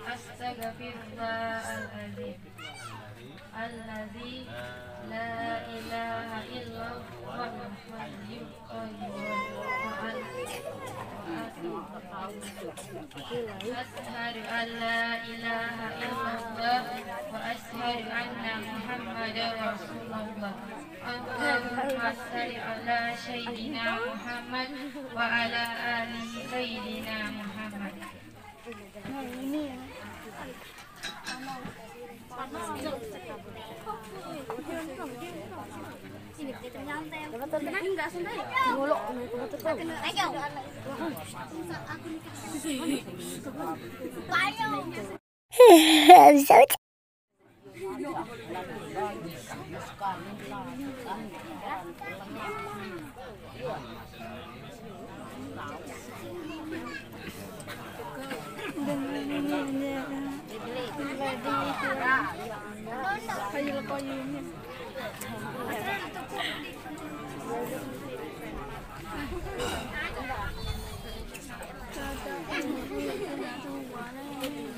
Astagfirullahaladzim. Alladzi la ilaha illallah hayyul qayyum. Ashhadu an la ilaha illallah wa ashhadu anna Muhammadar Rasulullah. Allahumma shalli ala sayyidina Muhammad wa ala ali sayyidina Muhammad.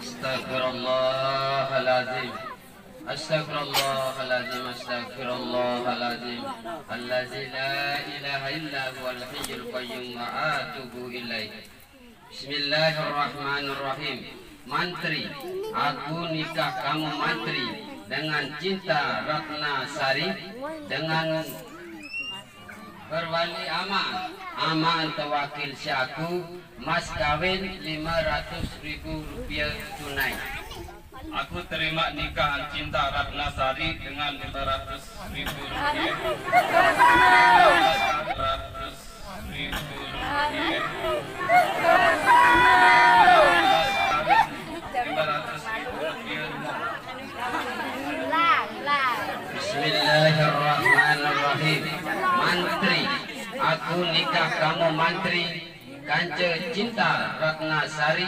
Astaghfirullahaladzim. Astaghfirullahaladzim. Astaghfirullahaladzim. Allazi la ilaha illa huwal hayyul qayyum wa atubu ilaih. Bismillahirrahmanirrahim. Mantri, aku nikah kamu mantri dengan Cinta Ratna Sari dengan berwali aman. Aman tewakil si aku, mas kawin 500.000 rupiah tunai. Aku terima nikahan Cinta Ratna Sari dengan 500.000 rupiah. 500.000 rupiah. Bismillahirrahmanirrahim. Mantri, aku nikah kamu mantri Kance Cinta Ratna Sari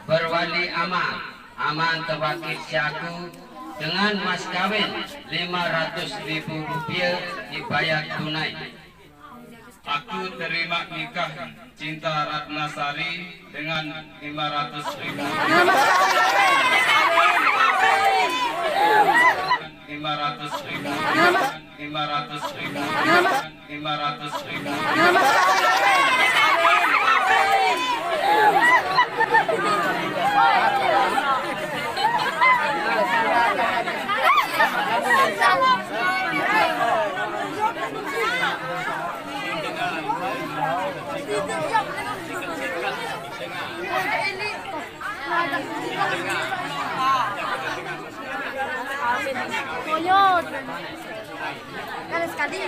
berwali aman. Aman tewakil siaku dengan mas kawin 500.000 rupiah dibayar tunai. Aku terima nikah Cinta Ratna Sari dengan 500.000 rupiah. 500.000. 500.000. 500.000. Ada sekali.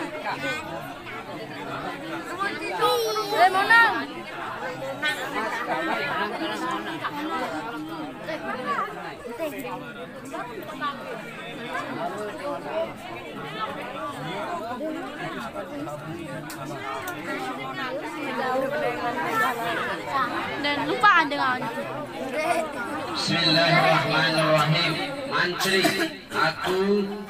Mona. Dan lupa dengan Bismillahirrahmanirrahim. Mantri, aku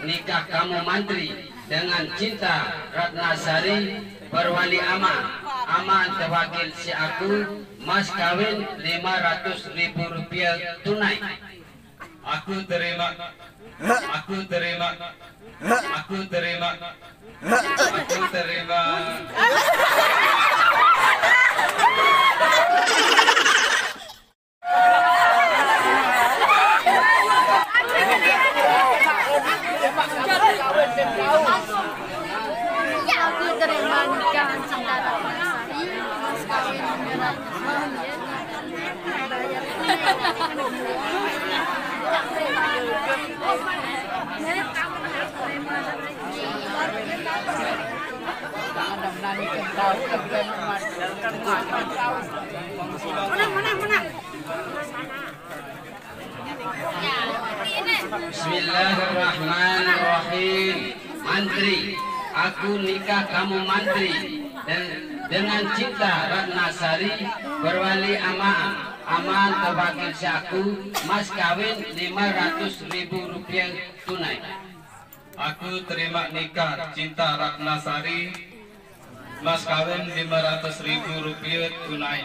nikah kamu mantri dengan Cinta Ratna Sari berwali aman. Aman tewakil si aku, mas kawin 500.000 rupiah tunai. Aku terima. Aku terima. Aku terima. Aku terima. ya dengan Cinta Ratnasari, mas kawin dengan Bismillahirrahmanirrahim. Mantri, aku nikah kamu mantri dengan Cinta Ratnasari berwali aman tewakil syaku, mas kawin 500.000 rupiah tunai. Aku terima nikah Cinta Ratnasari, mas kawin 500.000 rupiah tunai.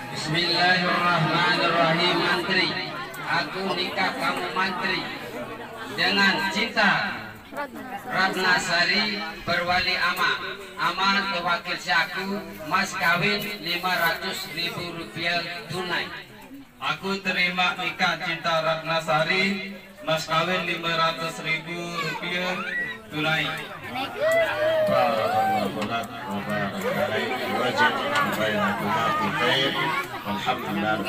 Bismillahirrahmanirrahim. Mantri, aku nikah kamu mantri dengan Cinta Ratnasari berwali aman tewakil syaku, mas kawin 500.000 rupiah tunai. Aku terima nikah Cinta Ratnasari, mas kawin 500.000 rupiah tunai. Alhamdulillah.